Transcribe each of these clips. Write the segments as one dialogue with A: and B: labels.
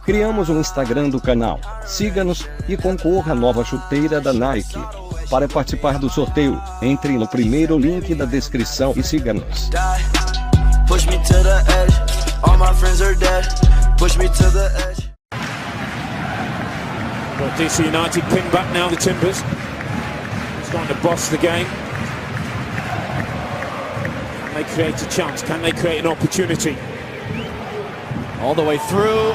A: Criamos um Instagram do canal. Siga-nos e concorra à nova chuteira da Nike. Para participar do sorteio, entre no primeiro link da descrição e siga-nos.
B: Well, DC United pin back now, the Timbers. Starting to boss the game. Can they create a chance? Can they create an opportunity?
C: All the way through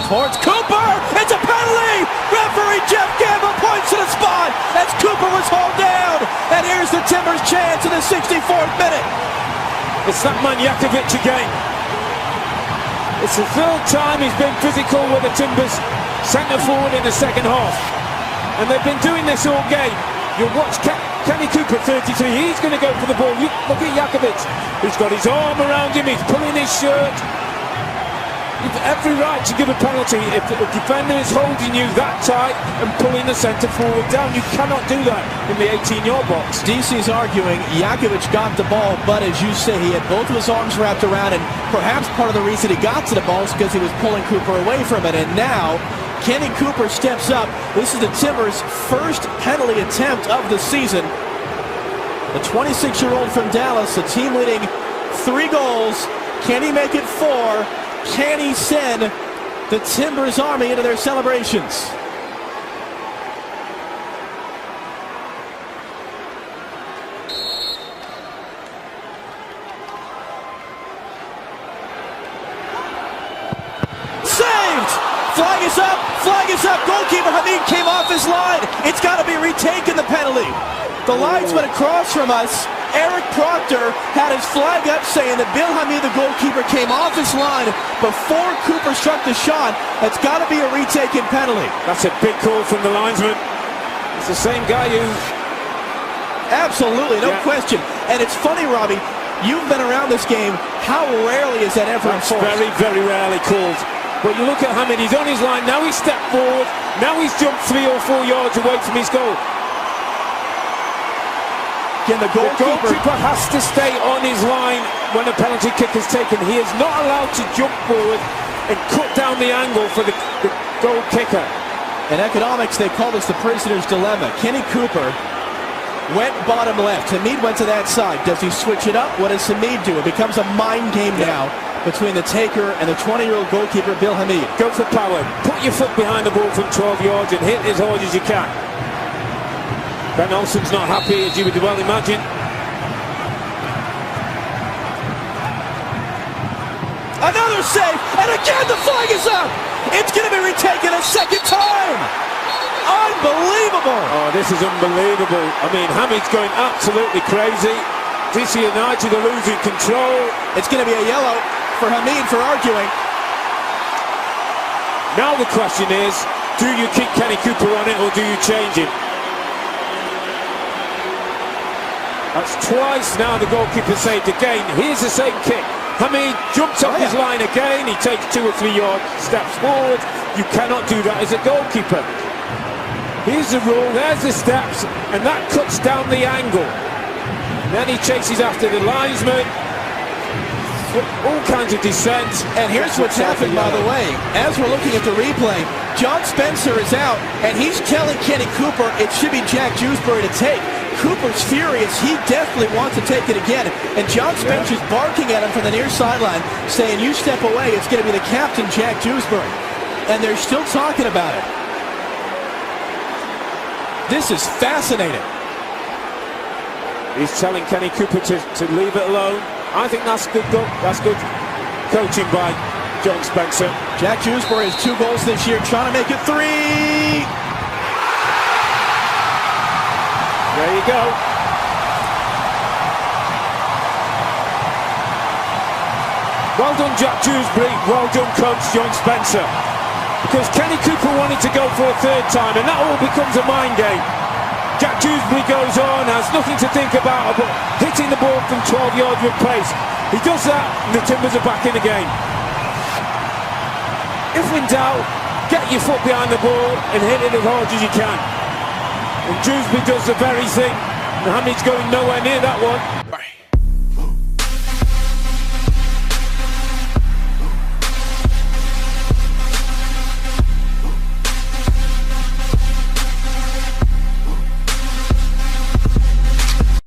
C: towards Cooper. It's a penalty. Referee Jeff Gamble points to the spot as Cooper was hauled down. And here's the Timbers' chance in the 64th minute.
B: It's that man Jakovic again. It's the third time he's been physical with the Timbers centre forward in the second half. And they've been doing this all game. You'll watch Kenny Cooper, 33. He's going to go for the ball. Look at Jakovic. He's got his arm around him. He's pulling his shirt. You've every right to give a penalty if the defender is holding you that tight and pulling the centre forward down. You cannot do that in the 18-yard box.
C: DC's arguing Jakovic got the ball, but as you say, he had both of his arms wrapped around, and perhaps part of the reason he got to the ball is because he was pulling Cooper away from it. And now Kenny Cooper steps up. This is the Timbers' first penalty attempt of the season. The 26-year-old from Dallas, a team leading 3 goals. Can he make it 4? Can he send the Timbers Army into their celebrations? Saved! Flag is up! Flag is up! Goalkeeper Hamid came off his line. It's got to be retaken, the penalty. The linesman across from us, Eric Proctor, had his flag up saying that Bill Hamid, the goalkeeper, came off his line before Cooper struck the shot. That's got to be a retaken penalty.
B: That's a big call from the linesman. It's the same guy who...
C: Absolutely, no question. And it's funny, Robbie, you've been around this game. How rarely is that ever enforced?
B: Very, very rarely called. But you look at Hamid, he's on his line. Now he's stepped forward. Now he's jumped 3 or 4 yards away from his goal.
C: Again, the goalkeeper
B: has to stay on his line when a penalty kick is taken. He is not allowed to jump forward and cut down the angle for the goal kicker.
C: In economics, they call this the prisoner's dilemma. Kenny Cooper went bottom left. Hamid went to that side. Does he switch it up? What does Hamid do? It becomes a mind game now between the taker and the 20-year-old goalkeeper, Bill Hamid.
B: Go for power. Put your foot behind the ball from 12 yards and hit as hard as you can. Ben Olsen's not happy, as you would well imagine.
C: Another save, and again the flag is up! It's going to be retaken a second time! Unbelievable!
B: Oh, this is unbelievable. I mean, Hamid's going absolutely crazy. DC United are losing control.
C: It's going to be a yellow for Hamid for arguing.
B: Now the question is, do you keep Kenny Cooper on it or do you change him? That's twice now the goalkeeper saved again. Here's the same kick. Hamid jumps off his line again. He takes 2 or 3 yards, steps forward. You cannot do that as a goalkeeper. Here's the rule. There's the steps, and that cuts down the angle. Then he chases after the linesman. All kinds of dissent.
C: And here's what's happened, by the way. As we're looking at the replay, John Spencer is out, and he's telling Kenny Cooper it should be Jack Jewsbury to take. Cooper's furious. He definitely wants to take it again. And John Spencer's barking at him from the near sideline, saying, you step away, it's going to be the captain, Jack Jewsbury. And they're still talking about it. This is fascinating.
B: He's telling Kenny Cooper to leave it alone. I think that's good. That's good coaching by John Spencer.
C: Jack Jewsbury has 2 goals this year, trying to make it 3.
B: There you go. Well done, Jack Jewsbury. Well done, coach John Spencer. Because Kenny Cooper wanted to go for a 3rd time, and that all becomes a mind game. Jack Jewsbury goes on, has nothing to think about but hitting the ball from 12 yards with pace. He does that, and the Timbers are back in the game. If in doubt, get your foot behind the ball and hit it as hard as you can. And Jewsbury does the very thing. Hamid's going nowhere near that one.